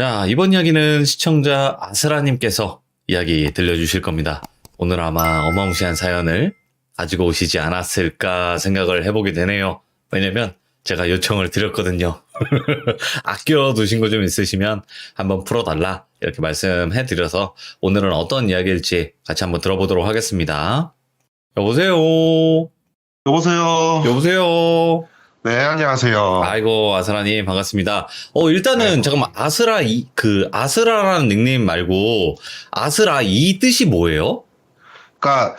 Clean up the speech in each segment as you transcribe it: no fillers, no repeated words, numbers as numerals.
자, 이번 이야기는 시청자 아스라님께서 이야기 들려주실 겁니다. 오늘 아마 어마무시한 사연을 가지고 오시지 않았을까 생각을 해보게 되네요. 왜냐면 제가 요청을 드렸거든요. 아껴두신 거 좀 있으시면 한번 풀어달라 이렇게 말씀해드려서 오늘은 어떤 이야기일지 같이 한번 들어보도록 하겠습니다. 여보세요. 여보세요. 여보세요. 네, 안녕하세요. 아이고, 아스라님, 반갑습니다. 일단은, 네. 잠깐만, 아스라라는 닉네임 말고, 아스라 이 뜻이 뭐예요? 그러니까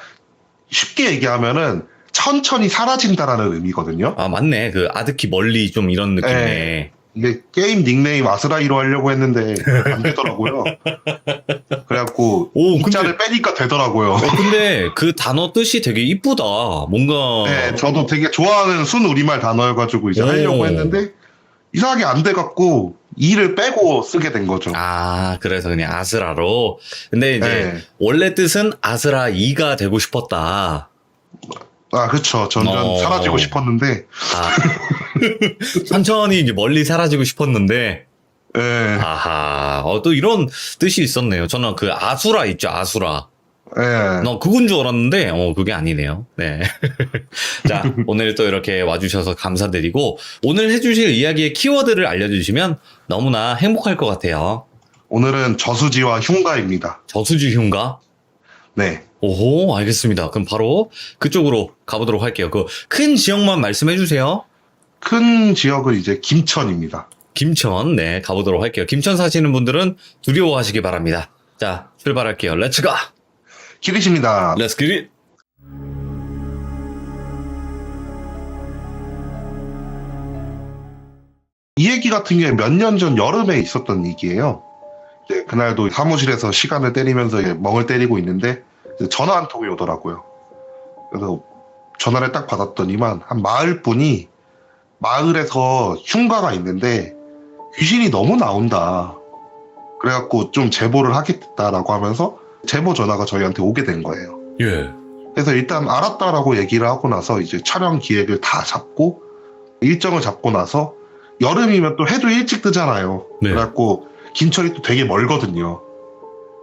쉽게 얘기하면은 천천히 사라진다라는 의미거든요. 아, 맞네. 그, 아드키 멀리 좀 이런 느낌이네. 이게 게임 닉네임 아스라이로 하려고 했는데 안 되더라고요. 그래갖고 오, 이자를 빼니까 되더라고요. 근데 그 단어 뜻이 되게 이쁘다. 뭔가. 네, 저도 되게 좋아하는 순 우리말 단어여가지고 이제 오. 하려고 했는데 이상하게 안 돼갖고 이를 빼고 쓰게 된 거죠. 아, 그래서 그냥 아스라로. 근데 이제, 네. 원래 뜻은 아스라 이가 되고 싶었다. 아, 그쵸. 점점 사라지고 싶었는데. 아, 천천히 이제 멀리 사라지고 싶었는데, 네. 아하, 또 이런 뜻이 있었네요. 저는 그 아수라 있죠, 아수라. 네. 그건 줄 알았는데, 그게 아니네요. 네. 자, 오늘 또 이렇게 와주셔서 감사드리고, 오늘 해주실 이야기의 키워드를 알려주시면 너무나 행복할 것 같아요. 오늘은 저수지와 흉가입니다. 저수지 흉가? 네. 오호, 알겠습니다. 그럼 바로 그쪽으로 가보도록 할게요. 그 큰 지역만 말씀해주세요. 큰 지역은 이제 김천입니다. 김천, 네, 가보도록 할게요. 김천 사시는 분들은 두려워하시기 바랍니다. 자, 출발할게요. 렛츠 가! 키리십니다. 렛츠 기릿! 이 얘기 같은 경우에 몇 년 전 여름에 있었던 얘기예요. 이제 그날도 사무실에서 시간을 때리면서 이제 멍을 때리고 있는데 이제 전화 한 통이 오더라고요. 그래서 전화를 딱 받았더니만 한 마을 분이 마을에서 흉가가 있는데 귀신이 너무 나온다. 그래갖고 좀 제보를 하겠다라고 하면서 제보 전화가 저희한테 오게 된 거예요. 예. 그래서 일단 알았다라고 얘기를 하고 나서 이제 촬영 기획을 다 잡고 일정을 잡고 나서 여름이면 또 해도 일찍 뜨잖아요. 네. 그래갖고 김천이 또 되게 멀거든요.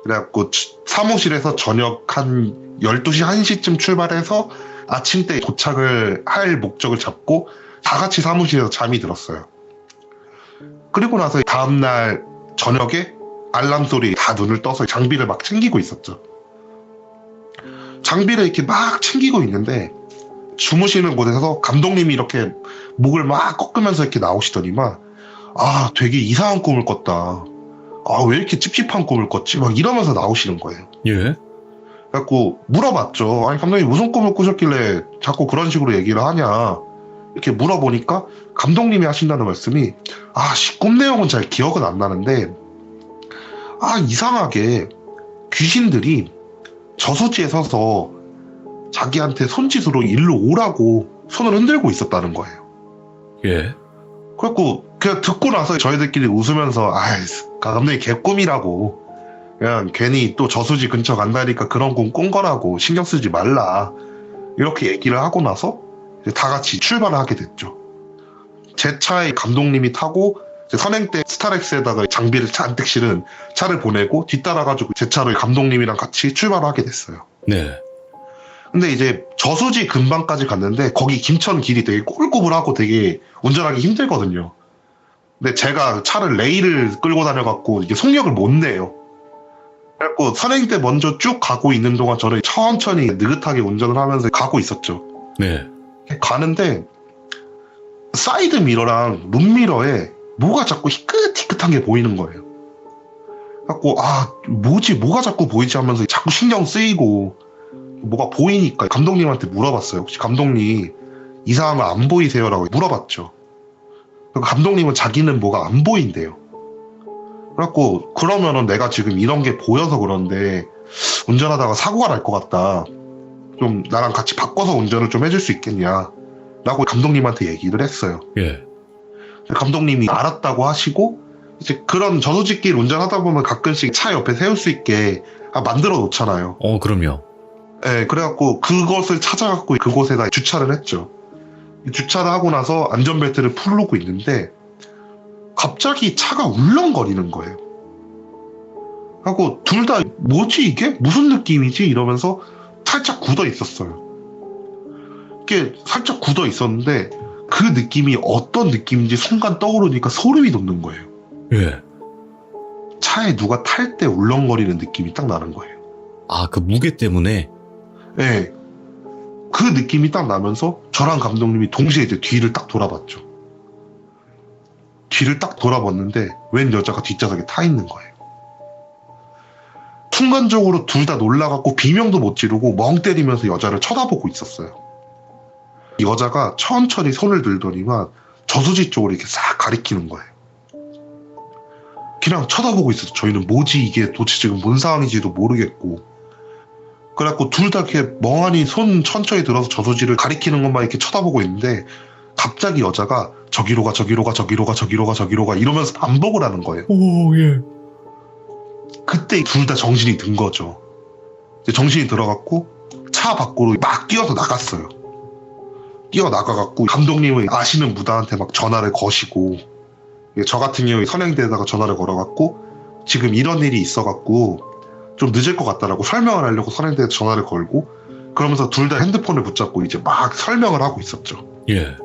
그래갖고 사무실에서 저녁 한 12시, 1시쯤 출발해서 아침 때 도착을 할 목적을 잡고 다 같이 사무실에서 잠이 들었어요. 그리고 나서 다음날 저녁에 알람 소리 다 눈을 떠서 장비를 막 챙기고 있었죠. 장비를 이렇게 막 챙기고 있는데 주무시는 곳에서 감독님이 이렇게 목을 막 꺾으면서 이렇게 나오시더니만 되게 이상한 꿈을 꿨다. 왜 이렇게 찝찝한 꿈을 꿨지? 막 이러면서 나오시는 거예요. 예. 그래갖고 물어봤죠. 아니 감독님 무슨 꿈을 꾸셨길래 자꾸 그런 식으로 얘기를 하냐. 이렇게 물어보니까 감독님이 하신다는 말씀이 꿈 내용은 잘 기억은 안 나는데 이상하게 귀신들이 저수지에 서서 자기한테 손짓으로 일로 오라고 손을 흔들고 있었다는 거예요. 예. 그래갖고 그냥 듣고 나서 저희들끼리 웃으면서 감독님 개꿈이라고 그냥 괜히 또 저수지 근처 간다니까 그런 꿈 꾼 거라고 신경 쓰지 말라 이렇게 얘기를 하고 나서 이제 다 같이 출발을 하게 됐죠. 제 차에 감독님이 타고 이제 선행 때 스타렉스에다가 장비를 잔뜩 실은 차를 보내고 뒤따라가지고 제 차를 감독님이랑 같이 출발을 하게 됐어요. 네. 근데 이제 저수지 근방까지 갔는데 거기 김천 길이 되게 꼬불꼬불하고 되게 운전하기 힘들거든요. 근데 제가 차를 레일을 끌고 다녀갖고 이게 속력을 못 내요. 그래갖고 선행 때 먼저 쭉 가고 있는 동안 저는 천천히 느긋하게 운전을 하면서 가고 있었죠. 네. 가는데 사이드 미러랑 룸미러에 뭐가 자꾸 희끗희끗한 게 보이는 거예요. 그래갖고 뭐가 자꾸 보이지 하면서 자꾸 신경 쓰이고 뭐가 보이니까 감독님한테 물어봤어요. 혹시 감독님 이상한 거 안 보이세요? 라고 물어봤죠. 감독님은 자기는 뭐가 안 보인대요. 그래갖고 그러면은 내가 지금 이런 게 보여서 그런데 운전하다가 사고가 날 것 같다. 좀 나랑 같이 바꿔서 운전을 좀 해줄 수 있겠냐 라고 감독님한테 얘기를 했어요. 예. 감독님이 알았다고 하시고 이제 그런 저수지길 운전하다 보면 가끔씩 차 옆에 세울 수 있게 만들어 놓잖아요. 그럼요. 네, 그래갖고 그것을 찾아갖고 그곳에다 주차를 했죠. 주차를 하고 나서 안전벨트를 풀고 있는데 갑자기 차가 울렁거리는 거예요. 하고 둘 다 뭐지 이게? 무슨 느낌이지? 이러면서 살짝 굳어 있었어요. 이게 살짝 굳어 있었는데 그 느낌이 어떤 느낌인지 순간 떠오르니까 소름이 돋는 거예요. 예. 차에 누가 탈 때 울렁거리는 느낌이 딱 나는 거예요. 아, 그 무게 때문에? 네. 그 느낌이 딱 나면서 저랑 감독님이 동시에 이제 뒤를 딱 돌아봤죠. 뒤를 딱 돌아봤는데 웬 여자가 뒷좌석에 타 있는 거예요. 순간적으로 둘 다 놀라갖고 비명도 못 지르고 멍 때리면서 여자를 쳐다보고 있었어요. 여자가 천천히 손을 들더니만 저수지 쪽으로 이렇게 싹 가리키는 거예요. 그냥 쳐다보고 있어서 저희는 뭐지 이게 도대체 지금 뭔 상황인지도 모르겠고, 그래갖고 둘 다 이렇게 멍하니 손 천천히 들어서 저수지를 가리키는 것만 이렇게 쳐다보고 있는데 갑자기 여자가 저기로 가 저기로 가 저기로 가 저기로 가 저기로 가 이러면서 반복을 하는 거예요. 오, 예. 그때 둘 다 정신이 든 거죠. 이제 정신이 들어갖고 차 밖으로 막 뛰어서 나갔어요. 뛰어나가갖고 감독님을 아시는 무당한테 막 전화를 거시고, 저 같은 경우에 선행대에다가 전화를 걸어갖고 지금 이런 일이 있어갖고 좀 늦을 것 같다라고 설명을 하려고 선행대에 전화를 걸고, 그러면서 둘 다 핸드폰을 붙잡고 이제 막 설명을 하고 있었죠. 예.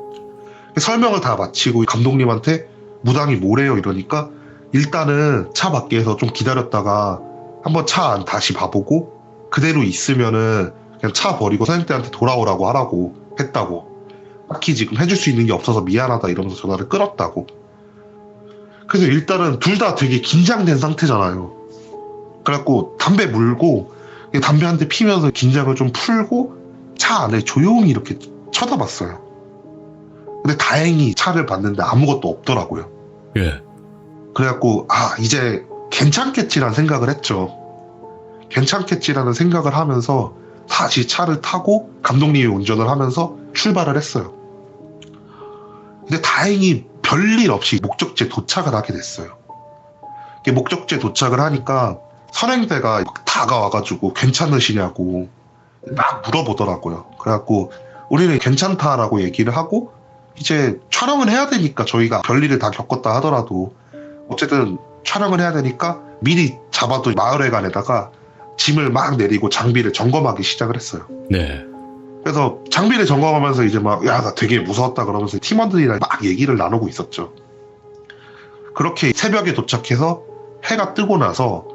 설명을 다 마치고 감독님한테 무당이 뭐래요 이러니까 일단은 차 밖에서 좀 기다렸다가 한번 차 안 다시 봐보고 그대로 있으면은 그냥 차 버리고 선생님한테 돌아오라고 하라고 했다고, 딱히 지금 해줄 수 있는 게 없어서 미안하다 이러면서 전화를 끊었다고. 그래서 일단은 둘 다 되게 긴장된 상태잖아요. 그래갖고 담배 물고 담배 한 대 피면서 긴장을 좀 풀고 차 안에 조용히 이렇게 쳐다봤어요. 근데 다행히 차를 봤는데 아무것도 없더라고요. 예. 그래갖고 이제 괜찮겠지라는 생각을 했죠. 괜찮겠지라는 생각을 하면서 다시 차를 타고 감독님이 운전을 하면서 출발을 했어요. 근데 다행히 별일 없이 목적지에 도착을 하게 됐어요. 목적지에 도착을 하니까 선행대가 막 다가와가지고 괜찮으시냐고 막 물어보더라고요. 그래갖고 우리는 괜찮다라고 얘기를 하고 이제 촬영을 해야 되니까 저희가 별일을 다 겪었다 하더라도 어쨌든 촬영을 해야 되니까 미리 잡아둔 마을회관에다가 짐을 막 내리고 장비를 점검하기 시작을 했어요. 네. 그래서 장비를 점검하면서 이제 막 나 되게 무서웠다 그러면서 팀원들이랑 막 얘기를 나누고 있었죠. 그렇게 새벽에 도착해서 해가 뜨고 나서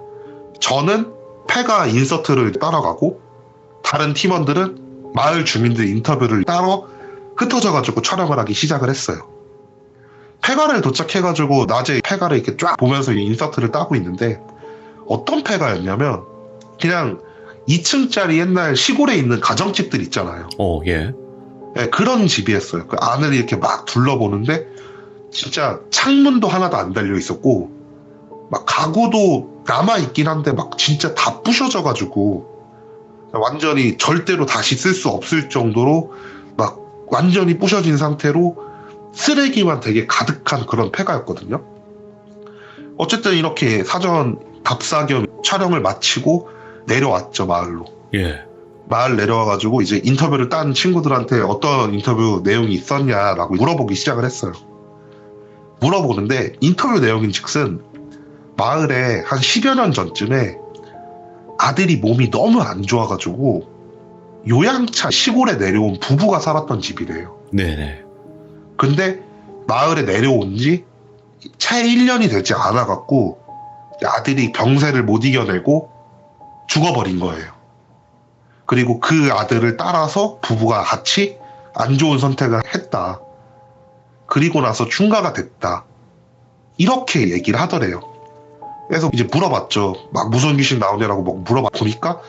저는 폐가 인서트를 따라가고 다른 팀원들은 마을 주민들 인터뷰를 따로 흩어져가지고 촬영을 하기 시작을 했어요. 폐가를 도착해가지고 낮에 폐가를 이렇게 쫙 보면서 인서트를 따고 있는데 어떤 폐가였냐면 그냥 2층짜리 옛날 시골에 있는 가정집들 있잖아요. 예. 네, 그런 집이었어요. 그 안을 이렇게 막 둘러보는데 진짜 창문도 하나도 안 달려 있었고 막 가구도 남아있긴 한데 막 진짜 다 부셔져가지고 완전히 절대로 다시 쓸 수 없을 정도로 막 완전히 부셔진 상태로 쓰레기만 되게 가득한 그런 폐가였거든요. 어쨌든 이렇게 사전 답사 겸 촬영을 마치고 내려왔죠, 마을로. 예. 마을 내려와가지고 이제 인터뷰를 딴 친구들한테 어떤 인터뷰 내용이 있었냐라고 물어보기 시작을 했어요. 물어보는데 인터뷰 내용인즉슨 마을에 한 10여 년 전쯤에 아들이 몸이 너무 안 좋아가지고 요양차 시골에 내려온 부부가 살았던 집이래요. 네네. 근데 마을에 내려온 지 채 1년이 되지 않아갖고 아들이 병세를 못 이겨내고 죽어버린 거예요. 그리고 그 아들을 따라서 부부가 같이 안 좋은 선택을 했다. 그리고 나서 충가가 됐다. 이렇게 얘기를 하더래요. 그래서 이제 물어봤죠. 막 무슨 귀신 나오냐라고 막 물어보니까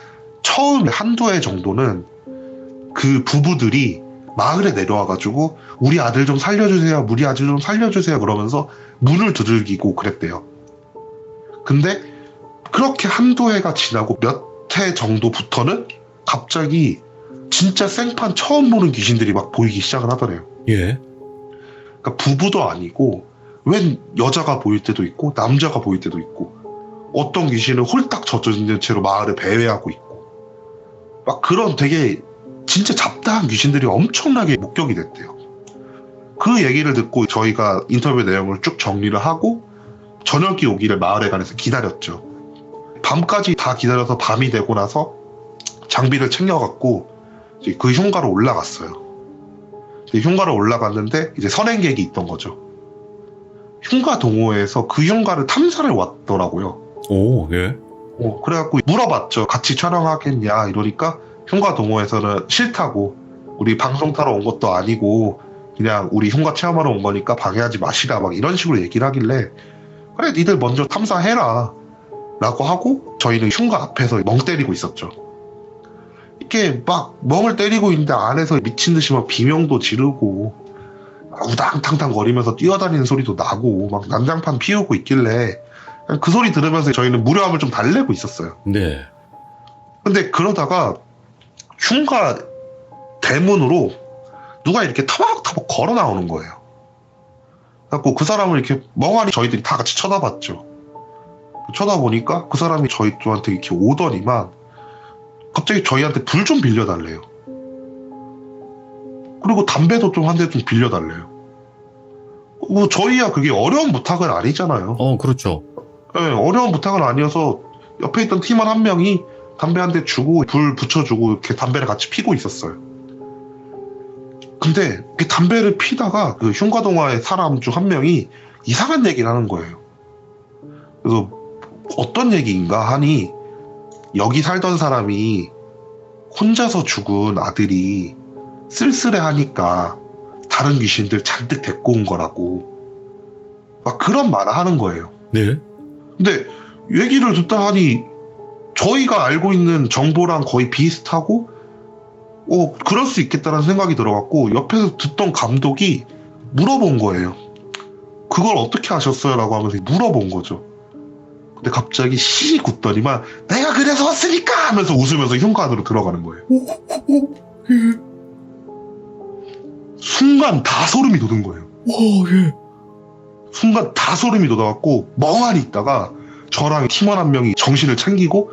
처음 한두 해 정도는 그 부부들이 마을에 내려와가지고 우리 아들 좀 살려주세요. 우리 아들 좀 살려주세요. 그러면서 문을 두들기고 그랬대요. 근데 그렇게 한두 해가 지나고 몇 해 정도부터는 갑자기 진짜 생판 처음 보는 귀신들이 막 보이기 시작을 하더래요. 예. 그러니까 부부도 아니고 웬 여자가 보일 때도 있고 남자가 보일 때도 있고 어떤 귀신은 홀딱 젖어있는 채로 마을을 배회하고 있고 막 그런 되게 진짜 잡다한 귀신들이 엄청나게 목격이 됐대요. 그 얘기를 듣고 저희가 인터뷰 내용을 쭉 정리를 하고 저녁이 오기를 마을회관에서 기다렸죠. 밤까지 다 기다려서 밤이 되고 나서 장비를 챙겨갖고 이제 그 흉가로 올라갔어요. 흉가로 올라갔는데 이제 선행객이 있던 거죠. 흉가 동호회에서 그 흉가를 탐사를 왔더라고요. 오, 예. 그래갖고 물어봤죠. 같이 촬영하겠냐 이러니까 흉가 동호회에서는 싫다고, 우리 방송 타러 온 것도 아니고 그냥 우리 흉가 체험하러 온 거니까 방해하지 마시라 막 이런 식으로 얘기를 하길래, 그래 니들 먼저 탐사해라 라고 하고 저희는 흉가 앞에서 멍 때리고 있었죠. 이렇게 막 멍을 때리고 있는데 안에서 미친 듯이 막 비명도 지르고 우당탕탕 거리면서 뛰어다니는 소리도 나고 막 난장판 피우고 있길래 그 소리 들으면서 저희는 무료함을 좀 달래고 있었어요. 네. 근데 그러다가 흉가 대문으로 누가 이렇게 터벅터벅 걸어 나오는 거예요. 그래갖고 그 사람을 이렇게 멍하니 저희들이 다 같이 쳐다봤죠. 쳐다보니까 그 사람이 저희한테 이렇게 오더니만 갑자기 저희한테 불 좀 빌려달래요. 그리고 담배도 좀 한 대 좀 빌려달래요. 뭐 저희야 그게 어려운 부탁은 아니잖아요. 그렇죠. 네, 어려운 부탁은 아니어서 옆에 있던 팀원 한 명이 담배 한 대 주고 불 붙여주고 이렇게 담배를 같이 피고 있었어요. 근데 그 담배를 피다가 그 흉가동화의 사람 중 한 명이 이상한 얘기를 하는 거예요. 그래서 어떤 얘기인가 하니, 여기 살던 사람이 혼자서 죽은 아들이 쓸쓸해하니까 다른 귀신들 잔뜩 데리고 온 거라고 막 그런 말을 하는 거예요. 네. 근데 얘기를 듣다 하니 저희가 알고 있는 정보랑 거의 비슷하고 그럴 수 있겠다는 생각이 들어갖고 옆에서 듣던 감독이 물어본 거예요. 그걸 어떻게 아셨어요? 라고 하면서 물어본 거죠. 근데 갑자기 시 굳더니만 내가 그래서 왔으니까 하면서 웃으면서 흉가 안으로 들어가는 거예요. 순간 다 소름이 돋은 거예요. 예. 순간 다 소름이 돋아갖고 멍하니 있다가 저랑 팀원 한 명이 정신을 챙기고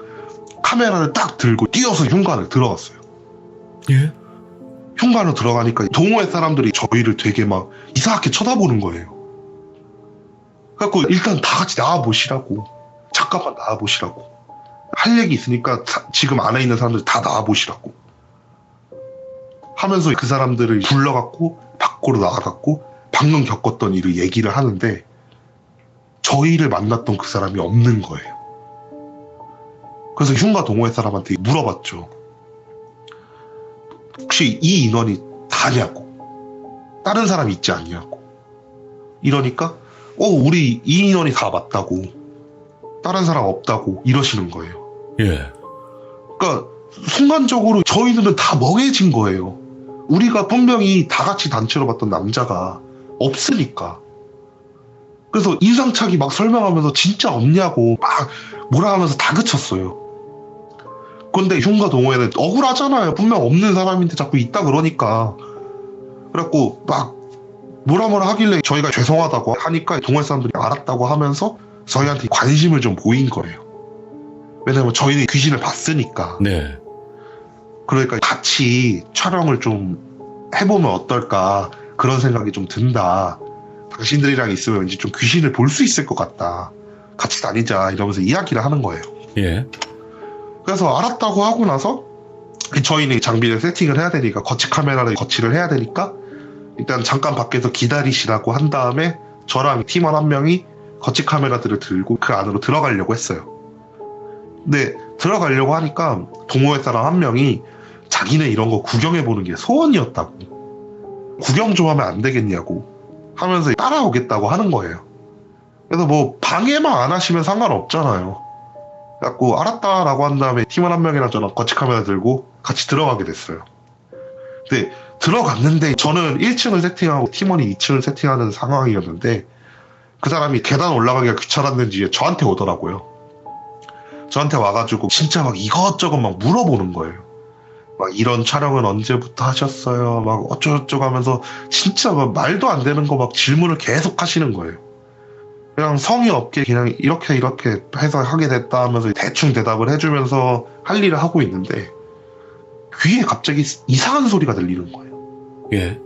카메라를 딱 들고 뛰어서 흉관을 들어갔어요. 예. 흉관으로 들어가니까 동호회 사람들이 저희를 되게 막 이상하게 쳐다보는 거예요. 그래갖고 일단 다 같이 나와보시라고, 잠깐만 나와보시라고, 할 얘기 있으니까 지금 안에 있는 사람들 다 나와보시라고 하면서 그 사람들을 불러갖고 밖으로 나가갖고 방금 겪었던 일을 얘기를 하는데 저희를 만났던 그 사람이 없는 거예요. 그래서 흉가 동호회 사람한테 물어봤죠. 혹시 이 인원이 다냐고, 다른 사람이 있지 않냐고. 이러니까 우리 이 인원이 다 맞다고, 다른 사람 없다고 이러시는 거예요. 예. 그러니까 순간적으로 저희들은 다 멍해진 거예요. 우리가 분명히 다 같이 단체로 봤던 남자가 없으니까. 그래서 인상착의 막 설명하면서 진짜 없냐고 막 뭐라 하면서 다 그쳤어요. 근데 흉가 동호회는 억울하잖아요. 분명 없는 사람인데 자꾸 있다 그러니까. 그래갖고 막 뭐라 하길래 저희가 죄송하다고 하니까 동호회 사람들이 알았다고 하면서 저희한테 관심을 좀 보인 거예요. 왜냐면 저희는 귀신을 봤으니까. 네. 그러니까 같이 촬영을 좀 해보면 어떨까 그런 생각이 좀 든다. 당신들이랑 있으면 왠지 좀 귀신을 볼 수 있을 것 같다. 같이 다니자 이러면서 이야기를 하는 거예요. 예. 그래서 알았다고 하고 나서 저희는 장비를 세팅을 해야 되니까, 거치 카메라를 거치를 해야 되니까 일단 잠깐 밖에서 기다리시라고 한 다음에 저랑 팀원 한 명이 거치 카메라들을 들고 그 안으로 들어가려고 했어요. 근데 들어가려고 하니까 동호회 사람 한 명이 자기는 이런 거 구경해보는 게 소원이었다고, 구경 좀 하면 안 되겠냐고 하면서 따라오겠다고 하는 거예요. 그래서 뭐 방해만 안 하시면 상관없잖아요. 그래갖고 알았다라고 한 다음에 팀원 한 명이랑 저랑 거치 카메라 들고 같이 들어가게 됐어요. 근데 들어갔는데 저는 1층을 세팅하고 팀원이 2층을 세팅하는 상황이었는데 그 사람이 계단 올라가기가 귀찮았는지 저한테 오더라고요. 저한테 와가지고 진짜 막 이것저것 막 물어보는 거예요. 막 이런 촬영은 언제부터 하셨어요? 막 어쩌고저쩌고 하면서 진짜 막 말도 안 되는 거 막 질문을 계속 하시는 거예요. 그냥 성의 없게 그냥 이렇게 해서 하게 됐다 하면서 대충 대답을 해주면서 할 일을 하고 있는데 귀에 갑자기 이상한 소리가 들리는 거예요. 예.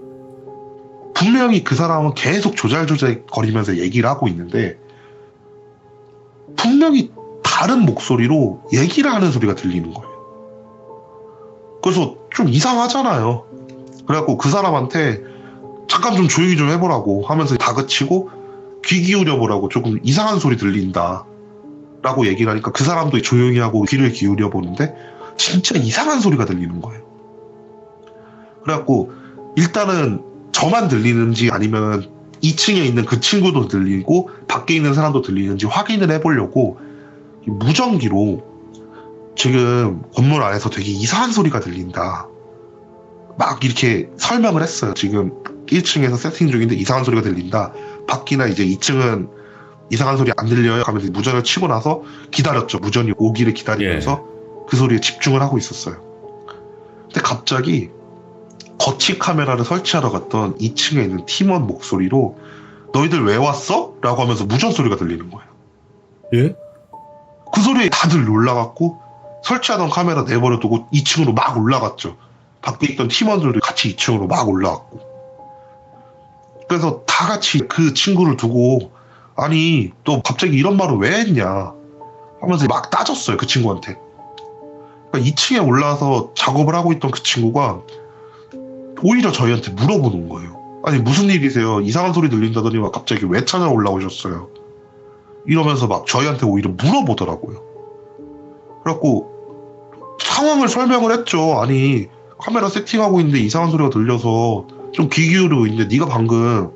분명히 그 사람은 계속 조잘조잘 거리면서 얘기를 하고 있는데 분명히 다른 목소리로 얘기를 하는 소리가 들리는 거예요. 그래서 좀 이상하잖아요. 그래갖고 그 사람한테 잠깐 좀 조용히 좀 해보라고 하면서 다그치고 귀 기울여보라고, 조금 이상한 소리 들린다 라고 얘기를 하니까 그 사람도 조용히 하고 귀를 기울여 보는데 진짜 이상한 소리가 들리는 거예요. 그래갖고 일단은 저만 들리는지 아니면 2층에 있는 그 친구도 들리고 밖에 있는 사람도 들리는지 확인을 해보려고 무전기로 지금 건물 안에서 되게 이상한 소리가 들린다 막 이렇게 설명을 했어요. 지금 1층에서 세팅 중인데 이상한 소리가 들린다. 밖이나 이제 2층은 이상한 소리 안 들려요 하면서 무전을 치고 나서 기다렸죠. 무전이 오기를 기다리면서 그 소리에 집중을 하고 있었어요. 근데 갑자기 거치 카메라를 설치하러 갔던 2층에 있는 팀원 목소리로 너희들 왜 왔어? 라고 하면서 무전 소리가 들리는 거예요. 예? 그 소리에 다들 놀라갖고 설치하던 카메라 내버려 두고 2층으로 막 올라갔죠. 밖에 있던 팀원들도 같이 2층으로 막 올라갔고. 그래서 다 같이 그 친구를 두고 아니 너 갑자기 이런 말을 왜 했냐 하면서 막 따졌어요. 그 친구한테. 그러니까 2층에 올라와서 작업을 하고 있던 그 친구가 오히려 저희한테 물어보는 거예요. 아니 무슨 일이세요? 이상한 소리 들린다더니 막 갑자기 왜 찾아 올라오셨어요? 이러면서 막 저희한테 오히려 물어보더라고요. 그래갖고 상황을 설명을 했죠. 아니 카메라 세팅하고 있는데 이상한 소리가 들려서 좀 귀 기울이고 있는데 네가 방금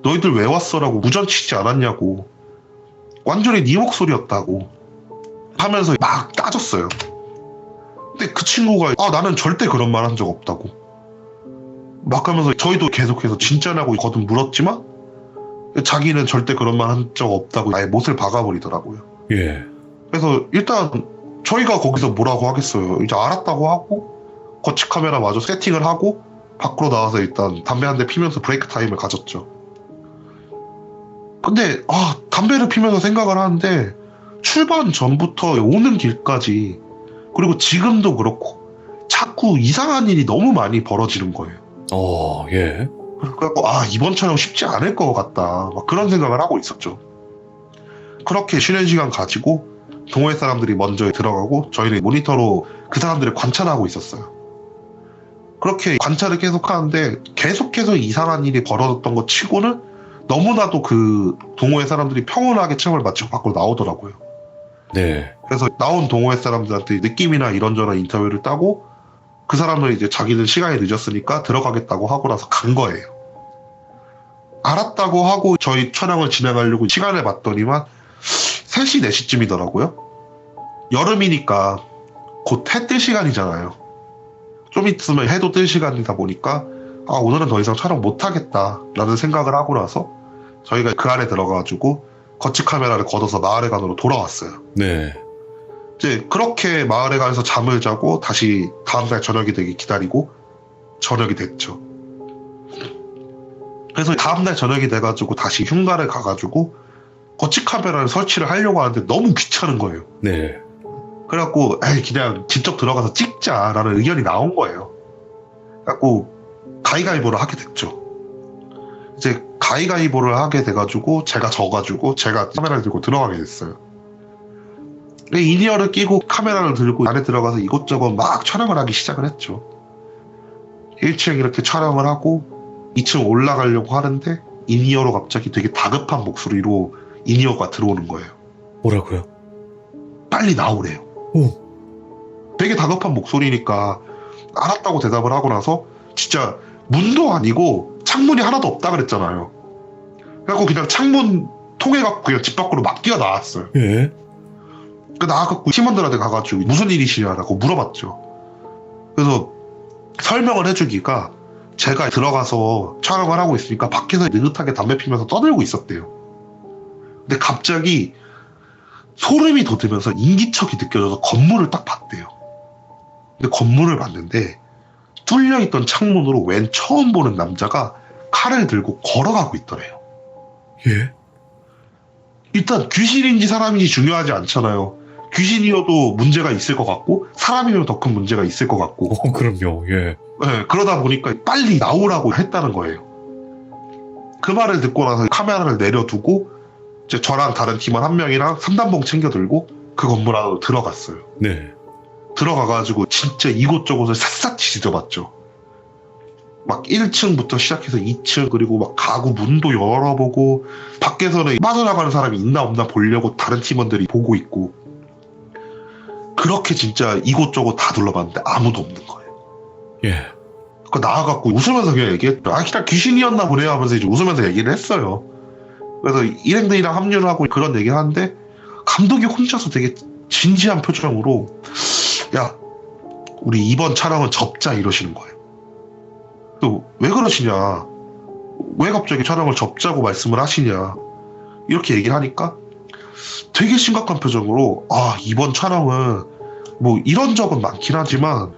너희들 왜 왔어라고 무전 치지 않았냐고, 완전히 네 목소리였다고 하면서 막 따졌어요. 근데 그 친구가 나는 절대 그런 말 한 적 없다고 막 하면서, 저희도 계속해서 진짜냐고 거듭 물었지만 자기는 절대 그런 말 한 적 없다고 아예 못을 박아버리더라고요. 예. 그래서 일단 저희가 거기서 뭐라고 하겠어요. 이제 알았다고 하고 거치 카메라 마저 세팅을 하고 밖으로 나와서 일단 담배 한 대 피면서 브레이크 타임을 가졌죠. 근데 담배를 피면서 생각을 하는데 출발 전부터 오는 길까지 그리고 지금도 그렇고 자꾸 이상한 일이 너무 많이 벌어지는 거예요. 예. 그래갖고 이번 촬영 쉽지 않을 것 같다 막 그런 생각을 하고 있었죠. 그렇게 쉬는 시간 가지고 동호회 사람들이 먼저 들어가고 저희는 모니터로 그 사람들을 관찰하고 있었어요. 그렇게 관찰을 계속 하는데 계속해서 이상한 일이 벌어졌던 것 치고는 너무나도 그 동호회 사람들이 평온하게 체험을 마치고 밖으로 나오더라고요. 네. 그래서 나온 동호회 사람들한테 느낌이나 이런저런 인터뷰를 따고 그 사람은 이제 자기는 시간이 늦었으니까 들어가겠다고 하고 나서 간 거예요. 알았다고 하고 저희 촬영을 진행하려고 시간을 봤더니만 3시, 4시쯤이더라고요. 여름이니까 곧 해 뜰 시간이잖아요. 좀 있으면 해도 뜰 시간이다 보니까 오늘은 더 이상 촬영 못하겠다 라는 생각을 하고 나서 저희가 그 안에 들어가가지고 거치 카메라를 걷어서 마을회관으로 돌아왔어요. 네. 이제 그렇게 마을회관에서 잠을 자고 다시 다음날 저녁이 되기 기다리고 저녁이 됐죠. 그래서 다음날 저녁이 돼가지고 다시 흉가를 가가지고 거치 카메라를 설치를 하려고 하는데 너무 귀찮은 거예요. 네. 그래갖고 그냥 직접 들어가서 찍자라는 의견이 나온 거예요. 그래갖고 가위가위보를 하게 됐죠. 이제 가위가위보를 하게 돼가지고 제가 져가지고 제가 카메라를 들고 들어가게 됐어요. 인이어를 끼고 카메라를 들고 안에 들어가서 이것저것 막 촬영을 하기 시작을 했죠. 1층 이렇게 촬영을 하고 2층 올라가려고 하는데 인이어로 갑자기 되게 다급한 목소리로 인이어가 들어오는 거예요. 뭐라고요? 빨리 나오래요. 되게 다급한 목소리니까 알았다고 대답을 하고 나서 진짜 문도 아니고 창문이 하나도 없다 그랬잖아요. 그래갖고 그냥 창문 통해갖고 그냥 집 밖으로 막 뛰어나왔어요. 예. 나와갖고 팀원들한테 가가지고 무슨 일이시냐라고 물어봤죠. 그래서 설명을 해주기가 제가 들어가서 촬영을 하고 있으니까 밖에서 느긋하게 담배 피면서 떠들고 있었대요. 근데 갑자기 소름이 돋으면서 인기척이 느껴져서 건물을 딱 봤대요. 근데 건물을 봤는데 뚫려있던 창문으로 웬 처음 보는 남자가 칼을 들고 걸어가고 있더래요. 예? 일단 귀신인지 사람인지 중요하지 않잖아요. 귀신이어도 문제가 있을 것 같고 사람이면 더 큰 문제가 있을 것 같고. 그럼요. 예. 네, 그러다 보니까 빨리 나오라고 했다는 거예요. 그 말을 듣고 나서 카메라를 내려두고 이제 저랑 다른 팀원 한 명이랑 3단봉 챙겨 들고 그 건물 안으로 들어갔어요. 네. 들어가가지고 진짜 이곳저곳을 샅샅이 뒤져봤죠. 막 1층부터 시작해서 2층, 그리고 막 가구 문도 열어보고, 밖에서는 빠져나가는 사람이 있나 없나 보려고 다른 팀원들이 보고 있고, 그렇게 진짜 이곳저곳 다 둘러봤는데 아무도 없는 거예요. 예. 그 나와갖고 웃으면서 그냥 얘기했죠. 아, 그냥 귀신이었나 보네요 하면서 이제 웃으면서 얘기를 했어요. 그래서 일행들이랑 합류를 하고 그런 얘기를 하는데, 감독이 혼자서 되게 진지한 표정으로, 야, 우리 이번 촬영은 접자 이러시는 거예요. 또 왜 그러시냐, 왜 갑자기 촬영을 접자고 말씀을 하시냐, 이렇게 얘기를 하니까 되게 심각한 표정으로, 아, 이번 촬영은 뭐 이런 적은 많긴 하지만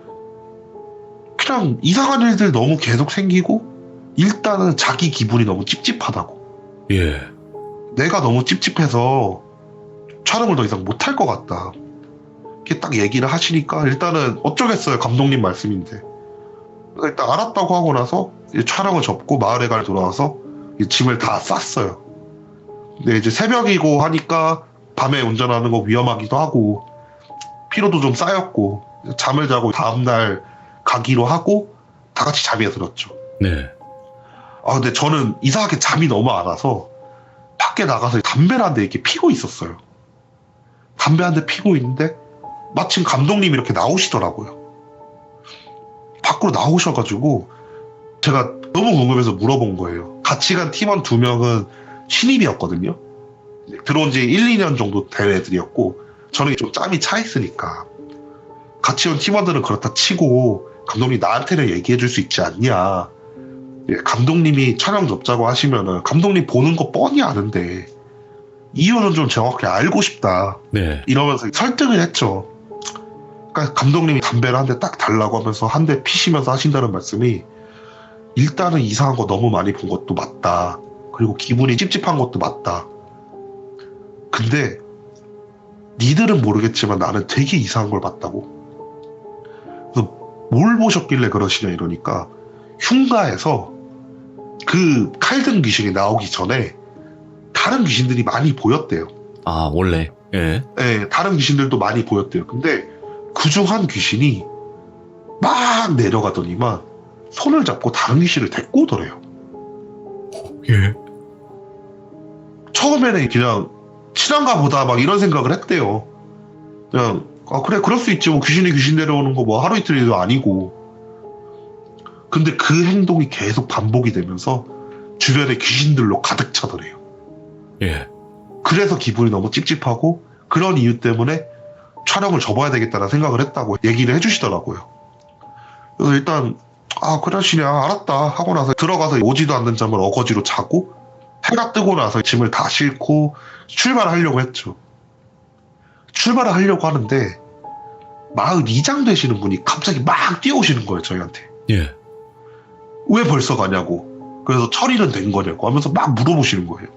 그냥 이상한 일들 너무 계속 생기고, 일단은 자기 기분이 너무 찝찝하다고, 예. 내가 너무 찝찝해서 촬영을 더 이상 못할 것 같다, 이렇게 딱 얘기를 하시니까 일단은 어쩌겠어요, 감독님 말씀인데. 일단 알았다고 하고 나서 이제 촬영을 접고 마을에 돌아와서 짐을 다 쌌어요. 근데 이제 새벽이고 하니까 밤에 운전하는 거 위험하기도 하고 피로도 좀 쌓였고, 잠을 자고 다음날 가기로 하고 다 같이 잠에 들었죠. 네. 아, 근데 저는 이상하게 잠이 너무 안 와서 밖에 나가서 담배를 한 대 이렇게 피고 있었어요. 담배 한 대 피고 있는데 마침 감독님이 이렇게 나오시더라고요. 밖으로 나오셔가지고 제가 너무 궁금해서 물어본 거예요. 같이 간 팀원 2명은 신입이었거든요. 들어온 지 1, 2년 정도 된 애들이었고, 저는 좀 짬이 차 있으니까 같이 온 팀원들은 그렇다 치고 감독님 나한테는 얘기해 줄 수 있지 않냐, 예, 감독님이 촬영 접자고 하시면은 감독님 보는 거 뻔히 아는데 이유는 좀 정확히 알고 싶다, 네. 이러면서 설득을 했죠. 그러니까 감독님이 담배를 한 대 딱 달라고 하면서 한 대 피시면서 하신다는 말씀이, 일단은 이상한 거 너무 많이 본 것도 맞다, 그리고 기분이 찝찝한 것도 맞다, 근데 니들은 모르겠지만 나는 되게 이상한 걸 봤다고. 그래서 뭘 보셨길래 그러시냐 이러니까, 흉가에서 그 칼든 귀신이 나오기 전에 다른 귀신들이 많이 보였대요. 아, 원래. 예. 네, 다른 귀신들도 많이 보였대요. 근데 그중 한 귀신이 막 내려가더니만 손을 잡고 다른 귀신을 데리고 오더래요. 예. 처음에는 그냥 친한가 보다 막 이런 생각을 했대요. 그냥 아, 그래, 그럴 수 있지, 뭐 귀신이 귀신 데려오는 거 뭐 하루 이틀도 아니고. 근데 그 행동이 계속 반복이 되면서 주변에 귀신들로 가득 차더래요. 예. 그래서 기분이 너무 찝찝하고, 그런 이유 때문에 촬영을 접어야 되겠다는 생각을 했다고 얘기를 해주시더라고요. 그래서 일단 아, 그러시냐, 알았다 하고 나서 들어가서 오지도 않는 잠을 어거지로 자고, 해가 뜨고 나서 짐을 다 싣고 출발을 하려고 했죠. 출발을 하려고 하는데 마을 이장 되시는 분이 갑자기 막 뛰어오시는 거예요, 저희한테. 예. 왜 벌써 가냐고, 그래서 처리는 된 거냐고 하면서 막 물어보시는 거예요.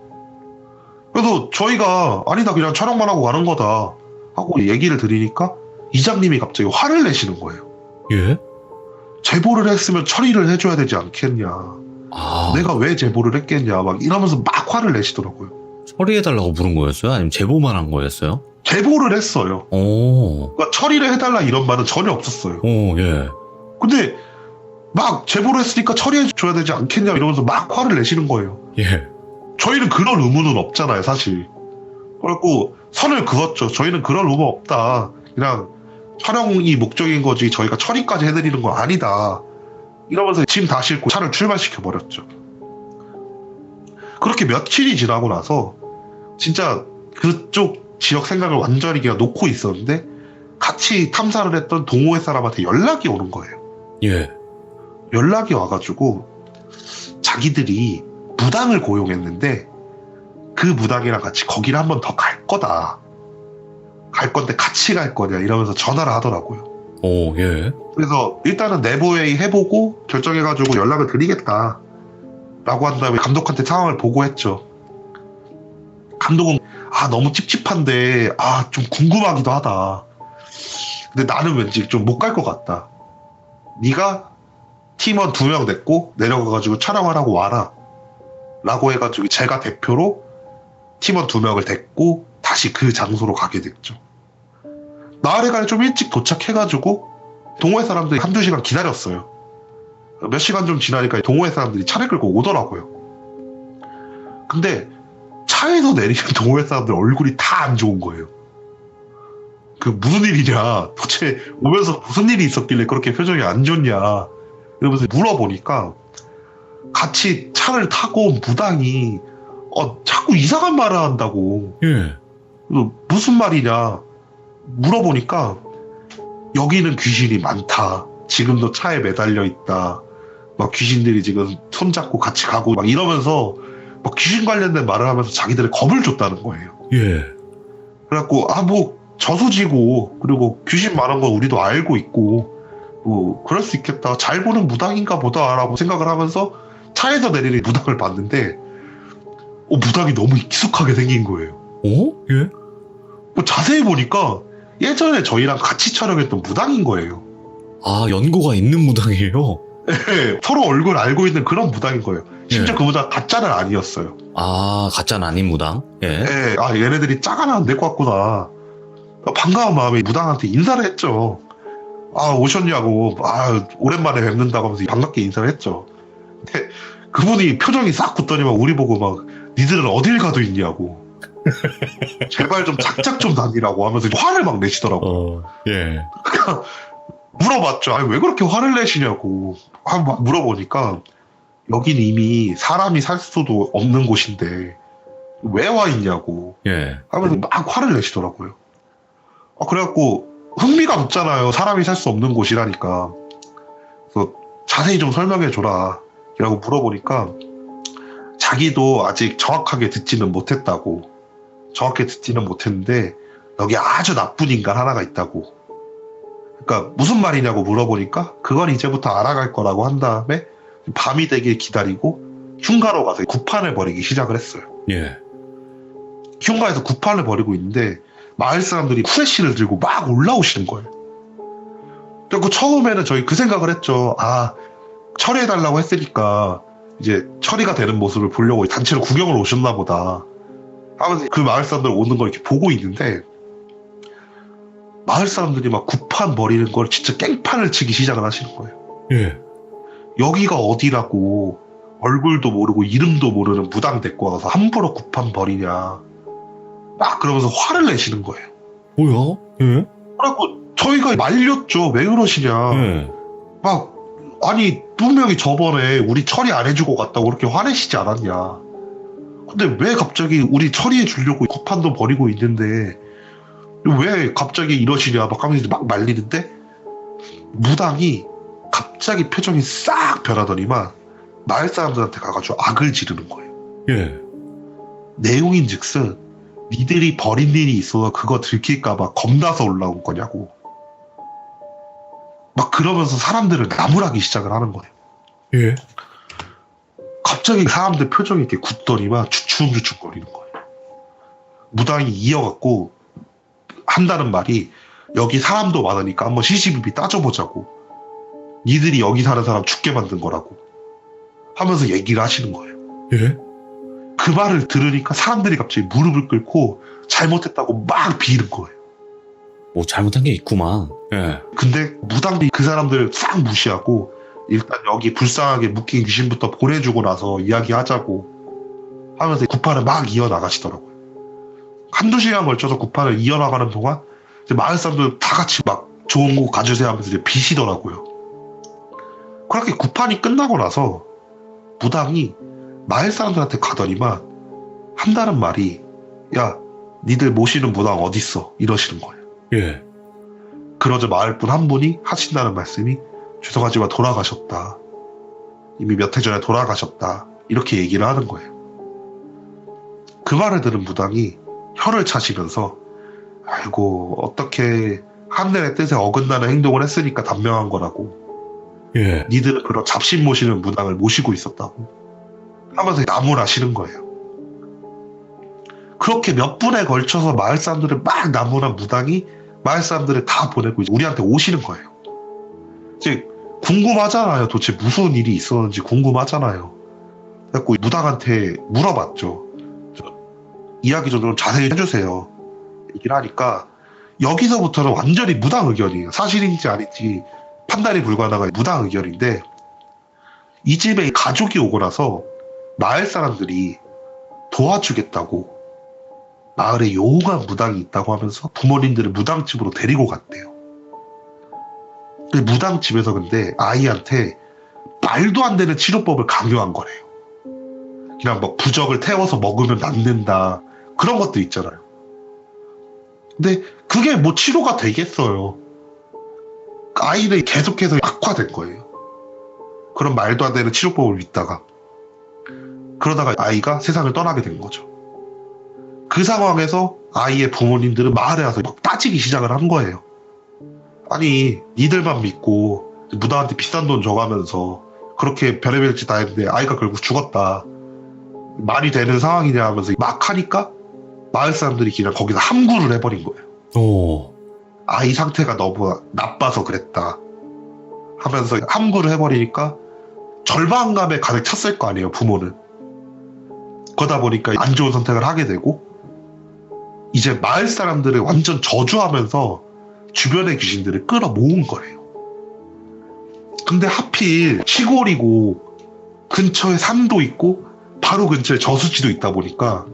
그래서 저희가 아니다, 그냥 촬영만 하고 가는 거다 하고 얘기를 드리니까 이장님이 갑자기 화를 내시는 거예요. 예. 제보를 했으면 처리를 해줘야 되지 않겠냐, 아, 내가 왜 제보를 했겠냐, 막 이러면서 막 화를 내시더라고요. 처리해달라고 부른 거였어요? 아니면 제보만 한 거였어요? 제보를 했어요. 오. 그러니까 처리를 해달라 이런 말은 전혀 없었어요. 오, 예. 근데 막 제보를 했으니까 처리해줘야 되지 않겠냐 이러면서 막 화를 내시는 거예요. 예. 저희는 그런 의무는 없잖아요, 사실. 그래갖고 선을 그었죠. 저희는 그런 의무 없다, 그냥 촬영이 목적인 거지 저희가 처리까지 해드리는 건 아니다, 이러면서 짐 다 싣고 차를 출발시켜버렸죠. 그렇게 며칠이 지나고 나서 진짜 그쪽 지역 생각을 완전히 그냥 놓고 있었는데, 같이 탐사를 했던 동호회 사람한테 연락이 오는 거예요. 예. 연락이 와가지고 자기들이 무당을 고용했는데 그 무당이랑 같이 거기를 한 번 더 갈 거다, 갈 건데 같이 갈 거냐 이러면서 전화를 하더라고요. 오, 예. 그래서 일단은 내부회의 해보고 결정해가지고 연락을 드리겠다 라고 한 다음에 감독한테 상황을 보고했죠. 감독은 아, 너무 찝찝한데 아, 좀 궁금하기도 하다, 근데 나는 왠지 좀 못 갈 것 같다, 네가 팀원 2명 냈고 내려가가지고 촬영하라고 와라 라고 해가지고 제가 대표로 팀원 2명을 데리고 다시 그 장소로 가게 됐죠. 나흘간에 좀 일찍 도착해가지고 동호회 사람들이 한두 시간 기다렸어요. 몇 시간 좀 지나니까 동호회 사람들이 차를 끌고 오더라고요. 근데 차에서 내리는 동호회 사람들 얼굴이 다 안 좋은 거예요. 그 무슨 일이냐, 도대체 오면서 무슨 일이 있었길래 그렇게 표정이 안 좋냐 이러면서 물어보니까 같이 차를 타고 온 무당이 자꾸 이상한 말을 한다고. 예. 무슨 말이냐 물어보니까 여기는 귀신이 많다. 지금도 차에 매달려 있다. 막 귀신들이 지금 손잡고 같이 가고 막 이러면서 막 귀신 관련된 말을 하면서 자기들의 겁을 줬다는 거예요. 예. 그래갖고 뭐 저수지고 그리고 귀신 많은 건 우리도 알고 있고 뭐 그럴 수 있겠다. 잘 보는 무당인가 보다라고 생각을 하면서 차에서 내리는 무당을 봤는데 무당이 너무 익숙하게 생긴 거예요. 예? 뭐 자세히 보니까 예전에 저희랑 같이 촬영했던 무당인 거예요. 아, 연고가 있는 무당이에요? 네, 서로 얼굴 알고 있는 그런 무당인 거예요. 심지어 예. 그 무당 가짜는 아니었어요. 아, 가짜는 아닌 무당? 예. 네, 얘네들이 짜가나 안 데리고 왔구나. 반가운 마음에 무당한테 인사를 했죠. 오셨냐고, 오랜만에 뵙는다고 하면서 반갑게 인사를 했죠. 근데 그분이 표정이 싹 굳더니만 우리 보고 막, 니들은 어딜 가도 있냐고. 제발 좀 작작 좀 다니라고 하면서 화를 막 내시더라고요. 예. 물어봤죠. 왜 그렇게 화를 내시냐고. 막 물어보니까, 여긴 이미 사람이 살 수도 없는 곳인데, 왜 와 있냐고. 예. 하면서 막 화를 내시더라고요. 그래갖고, 흥미가 돋잖아요. 사람이 살 수 없는 곳이라니까. 그래서 자세히 좀 설명해줘라. 라고 물어보니까, 자기도 아직 정확하게 듣지는 못했다고. 정확히 듣지는 못했는데, 여기 아주 나쁜 인간 하나가 있다고. 그러니까 무슨 말이냐고 물어보니까 그건 이제부터 알아갈 거라고 한 다음에 밤이 되길 기다리고 흉가로 가서 구판을 벌이기 시작을 했어요. 예. 흉가에서 구판을 벌이고 있는데 마을 사람들이 후레쉬를 들고 막 올라오시는 거예요. 그리고 처음에는 저희 그 생각을 했죠. 처리해달라고 했으니까 이제 처리가 되는 모습을 보려고 단체로 구경을 오셨나 보다 하면서 그 마을 사람들 오는 걸 이렇게 보고 있는데 마을 사람들이 막 구판 버리는 걸 진짜 깽판을 치기 시작을 하시는 거예요. 예. 여기가 어디라고 얼굴도 모르고 이름도 모르는 무당 데리고 와서 함부로 구판 버리냐 막 그러면서 화를 내시는 거예요. 뭐야? 예? 그래갖고 저희가 말렸죠. 왜 그러시냐. 예. 분명히 저번에 우리 처리 안 해주고 갔다고 그렇게 화내시지 않았냐. 근데 왜 갑자기 우리 처리해 주려고 구판도 버리고 있는데 왜 갑자기 이러시냐 막 하면서 막 말리는데 무당이 갑자기 표정이 싹 변하더니만 마을 사람들한테 가가지고 악을 지르는 거예요. 예. 내용인즉슨 니들이 버린 일이 있어서 그거 들킬까봐 겁나서 올라온 거냐고. 막 그러면서 사람들을 나무라기 시작을 하는 거예요. 예. 갑자기 사람들 표정이 이렇게 굳더니만 주춤주춤 거리는 거예요. 무당이 이어갖고 한다는 말이 여기 사람도 많으니까 한번 시시비비 따져보자고. 니들이 여기 사는 사람 죽게 만든 거라고 하면서 얘기를 하시는 거예요. 예? 그 말을 들으니까 사람들이 갑자기 무릎을 꿇고 잘못했다고 막 비는 거예요. 뭐 잘못한 게 있구만. 예. 근데 무당이 그 사람들 싹 무시하고 일단 여기 불쌍하게 묶인 귀신부터 보내주고 나서 이야기하자고 하면서 구판을 막 이어나가시더라고요. 한두 시간 걸쳐서 구판을 이어나가는 동안 이제 마을 사람들 다 같이 막 좋은 곳 가주세요 하면서 이제 비시더라고요. 그렇게 구판이 끝나고 나서 무당이 마을 사람들한테 가더니만 한다는 말이 야 니들 모시는 무당 어딨어 이러시는 거예요. 예. 그러자 마을분 한 분이 하신다는 말씀이 죄송하지만 돌아가셨다. 이미 몇 해 전에 돌아가셨다. 이렇게 얘기를 하는 거예요. 그 말을 들은 무당이 혀를 차시면서 아이고 어떻게 하늘의 뜻에 어긋나는 행동을 했으니까 단명한 거라고. 예. 니들은 그런 잡신 모시는 무당을 모시고 있었다고 하면서 나무라시는 거예요. 그렇게 몇 분에 걸쳐서 마을 사람들을 막 나무란 무당이 마을 사람들을 다 보내고 이제 우리한테 오시는 거예요. 이제 궁금하잖아요. 도대체 무슨 일이 있었는지 궁금하잖아요. 그래서 무당한테 물어봤죠. 이야기 좀 자세히 해주세요. 얘기를 하니까 여기서부터는 완전히 무당 의견이에요. 사실인지 아닌지 판단이 불가능한 무당 의견인데, 이 집에 가족이 오고 나서 마을 사람들이 도와주겠다고 마을에 용한 무당이 있다고 하면서 부모님들을 무당집으로 데리고 갔대요. 그 무당집에서 근데 아이한테 말도 안 되는 치료법을 강요한 거래요. 그냥 막 부적을 태워서 먹으면 낫는다, 그런 것도 있잖아요. 근데 그게 뭐 치료가 되겠어요. 아이는 계속해서 악화된 거예요. 그런 말도 안 되는 치료법을 믿다가. 그러다가 아이가 세상을 떠나게 된 거죠. 그 상황에서 아이의 부모님들은 마을에 와서 막 따지기 시작을 한 거예요. 아니, 니들만 믿고 무당한테 비싼 돈 줘가면서 그렇게 별의별 짓 다 했는데 아이가 결국 죽었다, 말이 되는 상황이냐 하면서 막 하니까 마을 사람들이 그냥 거기서 함구를 해버린 거예요. 오. 아이 상태가 너무 나빠서 그랬다 하면서 함구를 해버리니까 절망감에 가득 찼을 거 아니에요, 부모는. 그러다 보니까 안 좋은 선택을 하게 되고, 이제 마을 사람들을 완전 저주하면서 주변의 귀신들을 끌어모은 거예요. 근데 하필 시골이고 근처에 산도 있고 바로 근처에 저수지도 있다 보니까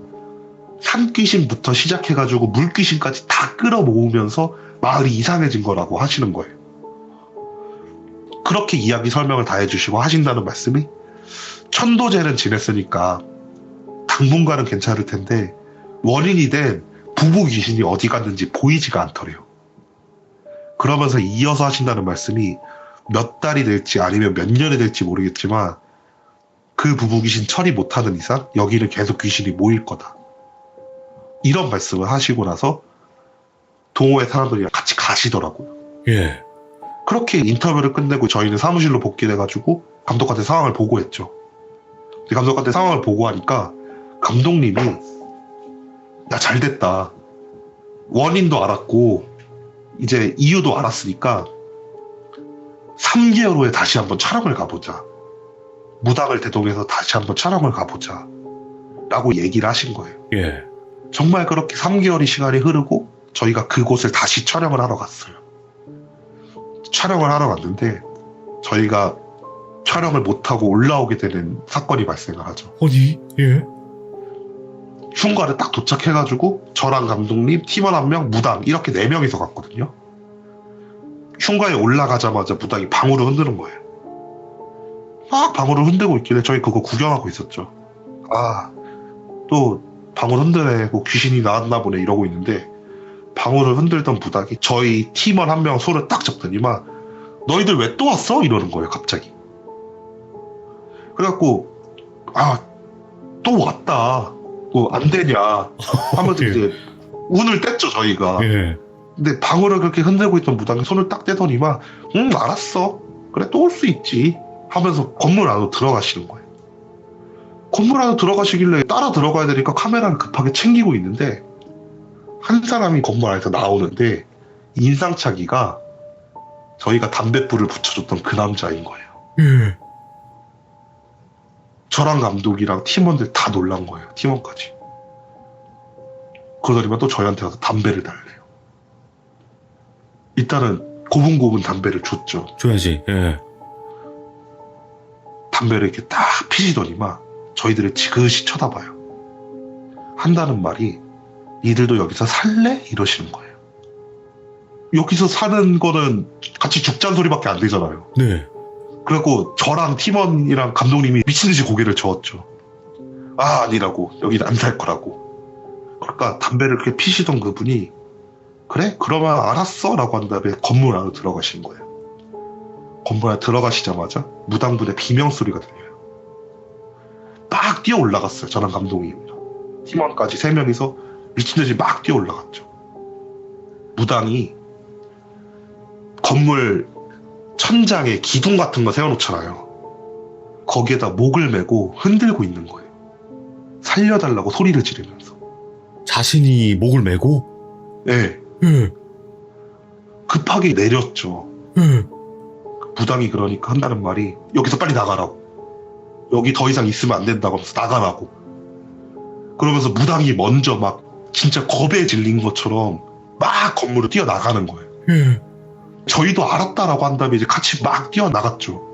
산귀신부터 시작해가지고 물귀신까지 다 끌어모으면서 마을이 이상해진 거라고 하시는 거예요. 그렇게 이야기 설명을 다 해주시고 하신다는 말씀이, 천도제는 지냈으니까 당분간은 괜찮을 텐데 원인이 된 부부 귀신이 어디 갔는지 보이지가 않더래요. 그러면서 이어서 하신다는 말씀이, 몇 달이 될지 아니면 몇 년이 될지 모르겠지만 그 부부 귀신 처리 못하는 이상 여기는 계속 귀신이 모일 거다, 이런 말씀을 하시고 나서 동호회 사람들이랑 같이 가시더라고요. 예. 그렇게 인터뷰를 끝내고 저희는 사무실로 복귀해가지고 감독한테 상황을 보고했죠. 감독한테 상황을 보고하니까 감독님이, 야, 잘됐다, 원인도 알았고 이제 이유도 알았으니까 3개월 후에 다시 한번 촬영을 가보자, 무당을 대동해서 다시 한번 촬영을 가보자 라고 얘기를 하신 거예요. 예. 정말 그렇게 3개월의 시간이 흐르고 저희가 그곳을 다시 촬영을 하러 갔어요. 촬영을 하러 갔는데 저희가 촬영을 못하고 올라오게 되는 사건이 발생을 하죠. 어디? 예. 흉가를 딱 도착해가지고 저랑 감독님, 팀원 1명, 무당, 이렇게 4명이서 갔거든요. 흉가에 올라가자마자 무당이 방울을 흔드는 거예요. 막 방울을 흔들고 있길래 저희 그거 구경하고 있었죠. 아, 또 방울 흔드네, 귀신이 나왔나 보네 이러고 있는데, 방울을 흔들던 무당이 저희 팀원 1명 손을 딱 잡더니만, 너희들 왜 또 왔어? 이러는 거예요, 갑자기. 그래갖고, 아, 또 왔다, 뭐 안 되냐 하면서 예. 이제 운을 뗐죠, 저희가. 예. 근데 방울을 그렇게 흔들고 있던 무당이 손을 딱 떼더니만, 알았어, 그래, 또 올 수 있지 하면서 건물 안으로 들어가시는 거예요. 건물 안으로 들어가시길래 따라 들어가야 되니까 카메라를 급하게 챙기고 있는데, 한 사람이 건물 안에서 나오는데 인상착의가 저희가 담뱃불을 붙여줬던 그 남자인 거예요. 예. 저랑 감독이랑 팀원들 다 놀란 거예요, 팀원까지. 그러더니만 또 저희한테 와서 담배를 달래요. 일단은 고분고분 담배를 줬죠. 줘야지. 예. 담배를 이렇게 딱 피시더니만 저희들을 지그시 쳐다봐요. 한다는 말이, 니들도 여기서 살래? 이러시는 거예요. 여기서 사는 거는 같이 죽자는 소리밖에 안 되잖아요. 네. 그래갖고 저랑 팀원이랑 감독님이 미친듯이 고개를 저었죠. 아, 아니라고, 여기는 안 살 거라고. 그러니까 담배를 그렇게 피시던 그분이, 그래? 그러면 알았어 라고 한 다음에 건물 안으로 들어가신 거예요. 건물 안에 들어가시자마자 무당분의 비명소리가 들려요. 막 뛰어 올라갔어요, 저랑 감독님이랑 팀원까지 3명이서 미친듯이 막 뛰어 올라갔죠. 무당이 건물 천장에 기둥 같은 거 세워놓잖아요. 거기에다 목을 메고 흔들고 있는 거예요. 살려달라고 소리를 지르면서. 자신이 목을 메고? 네. 예. 급하게 내렸죠. 예. 무당이 그러니까 한다는 말이, 여기서 빨리 나가라고, 여기 더 이상 있으면 안 된다고 하면서 나가라고. 그러면서 무당이 먼저 막 진짜 겁에 질린 것처럼 막 건물을 뛰어나가는 거예요. 예. 저희도 알았다라고 한 다음에 이제 같이 막 뛰어나갔죠.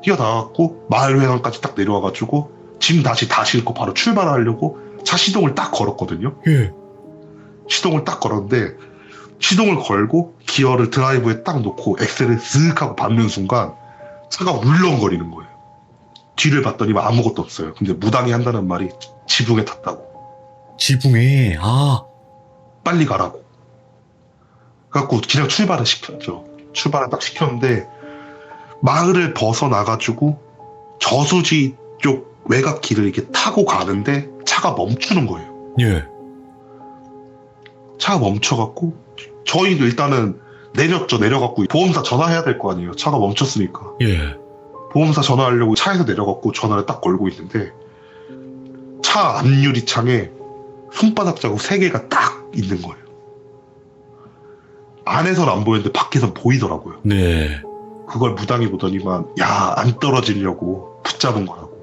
뛰어나갔고 마을 회관까지 딱 내려와가지고 짐 다시 다 싣고 바로 출발하려고 차 시동을 딱 걸었거든요. 예. 시동을 딱 걸었는데 시동을 걸고 기어를 드라이브에 딱 놓고 엑셀을 쓱 하고 밟는 순간 차가 울렁거리는 거예요. 뒤를 봤더니 아무것도 없어요. 근데 무당이 한다는 말이 지붕에 탔다고. 지붕에, 빨리 가라고. 그래갖고 그냥 출발을 시켰죠. 출발을 딱 시켰는데 마을을 벗어나가지고 저수지 쪽 외곽길을 이렇게 타고 가는데 차가 멈추는 거예요. 예. 차가 멈춰갖고 저희도 일단은 내렸죠. 내려갖고 보험사 전화해야 될 거 아니에요. 차가 멈췄으니까. 예. 보험사 전화하려고 차에서 내려갖고 전화를 딱 걸고 있는데 차 앞유리창에 손바닥 자국 3개가 딱 있는 거예요. 안에서는 안 보였는데 밖에선 보이더라고요. 네. 그걸 무당이 보더니만 야, 안 떨어지려고 붙잡은 거라고.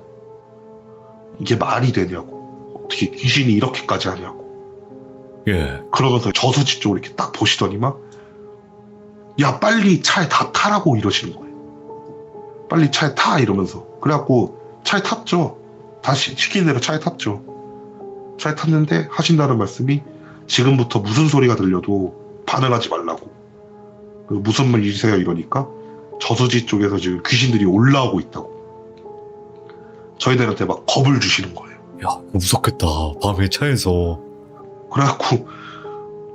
이게 말이 되냐고. 어떻게 귀신이 이렇게까지 하냐고. 예. 그러면서 저수지 쪽으로 이렇게 딱 보시더니만 야, 빨리 차에 다 타라고 이러시는 거예요. 빨리 차에 타 이러면서. 그래갖고 차에 탔죠. 다시 시키는 대로 차에 탔죠. 차에 탔는데 하신다는 말씀이 지금부터 무슨 소리가 들려도 반응하지 말라고. 무슨 말이세요 이러니까 저수지 쪽에서 지금 귀신들이 올라오고 있다고. 저희들한테 막 겁을 주시는 거예요. 야, 무섭겠다. 밤에 차에서. 그래갖고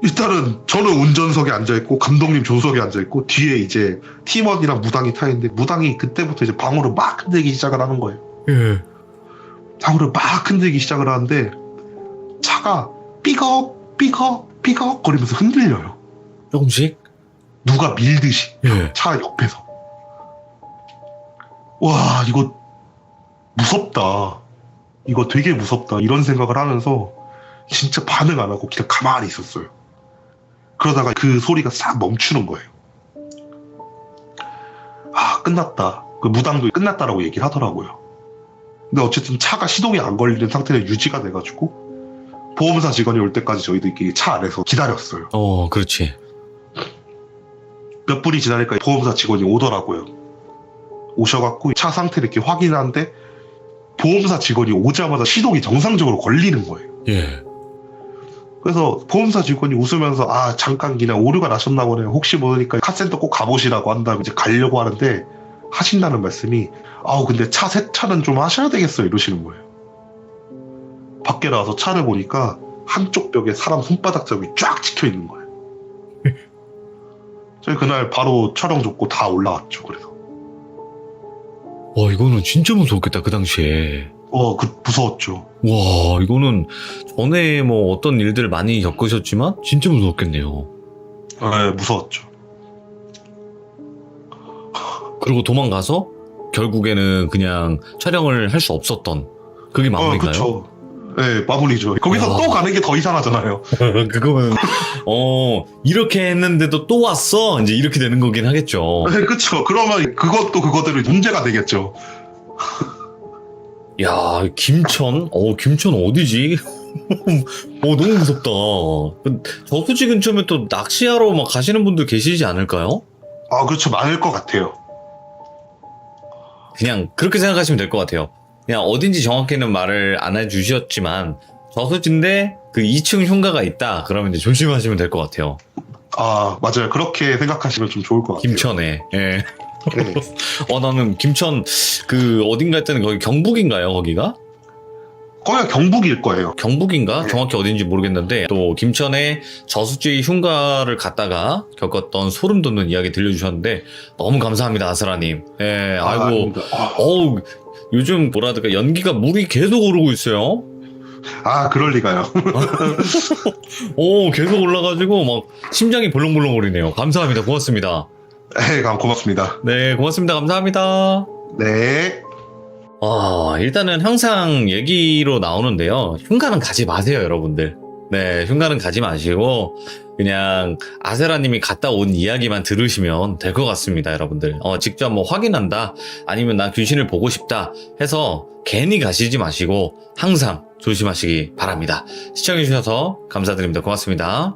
일단은 저는 운전석에 앉아있고 감독님 조수석에 앉아있고 뒤에 이제 팀원이랑 무당이 타있는데 무당이 그때부터 이제 방울을 막 흔들기 시작을 하는 거예요. 예. 방울을 막 흔들기 시작을 하는데 차가 삐걱 삐걱 삐걱 거리면서 흔들려요. 조금씩? 누가 밀듯이. 예. 차 옆에서. 와, 이거 무섭다. 이거 되게 무섭다. 이런 생각을 하면서 진짜 반응 안 하고 그냥 가만히 있었어요. 그러다가 그 소리가 싹 멈추는 거예요. 아, 끝났다. 그 무당도 끝났다라고 얘기를 하더라고요. 근데 어쨌든 차가 시동이 안 걸리는 상태로 유지가 돼가지고 보험사 직원이 올 때까지 저희도 이렇게 차 안에서 기다렸어요. 그렇지. 몇 분이 지나니까 보험사 직원이 오더라고요. 오셔갖고 차 상태를 이렇게 확인하는데 보험사 직원이 오자마자 시동이 정상적으로 걸리는 거예요. 예. 그래서 보험사 직원이 웃으면서 아, 잠깐 그냥 오류가 나셨나 보네요. 혹시 모르니까 카센터 꼭 가보시라고 한 다음에 이제 가려고 하는데 하신다는 말씀이 아우, 근데 차 세차는 좀 하셔야 되겠어요 이러시는 거예요. 밖에 나와서 차를 보니까 한쪽 벽에 사람 손바닥 자국이 쫙 찍혀 있는 거예요. 저희 그날 바로 촬영 접고 다 올라왔죠. 그래서 와, 이거는 진짜 무서웠겠다, 그 당시에. 무서웠죠. 와, 이거는 전에 뭐 어떤 일들 많이 겪으셨지만 진짜 무서웠겠네요. 네, 무서웠죠. 그리고 도망가서 결국에는 그냥 촬영을 할 수 없었던 그게 마무리인가요? 그렇죠. 네, 마무리죠. 거기서 와. 또 가는 게 더 이상하잖아요. 그거는 이렇게 했는데도 또 왔어? 이제 이렇게 되는 거긴 하겠죠. 네, 그렇죠. 그러면 그것도 그거대로 문제가 되겠죠. 야, 김천? 김천 어디지? 너무 무섭다. 저수지 근처면 또 낚시하러 막 가시는 분들 계시지 않을까요? 아, 그렇죠. 많을 것 같아요. 그냥 그렇게 생각하시면 될 것 같아요. 그냥 어딘지 정확히는 말을 안 해주셨지만 저수지인데 그 2층 흉가가 있다. 그러면 이제 조심하시면 될 것 같아요. 아, 맞아요. 그렇게 생각하시면 좀 좋을 것 같아요. 김천에. 예. 네. 나는 김천 그 어딘가 했더니 거기 경북인가요? 거기가? 거기가 경북일 거예요. 경북인가? 네. 정확히 어딘지 모르겠는데 또 김천에 저수지 흉가를 갔다가 겪었던 소름 돋는 이야기 들려주셨는데 너무 감사합니다, 아스라님. 예, 아이고. 아닙니다. 요즘 뭐라 해야 될까, 연기가 물이 계속 오르고 있어요. 아, 그럴 리가요. 계속 올라가지고 막 심장이 벌렁벌렁거리네요. 감사합니다. 고맙습니다. 네, 고맙습니다. 네, 고맙습니다. 감사합니다. 네. 일단은 항상 얘기로 나오는데요. 흉가는 가지 마세요, 여러분들. 네, 흉가는 가지 마시고 그냥 아세라님이 갔다 온 이야기만 들으시면 될 것 같습니다, 여러분들. 직접 뭐 확인한다, 아니면 나 귀신을 보고 싶다 해서 괜히 가시지 마시고 항상 조심하시기 바랍니다. 시청해주셔서 감사드립니다. 고맙습니다.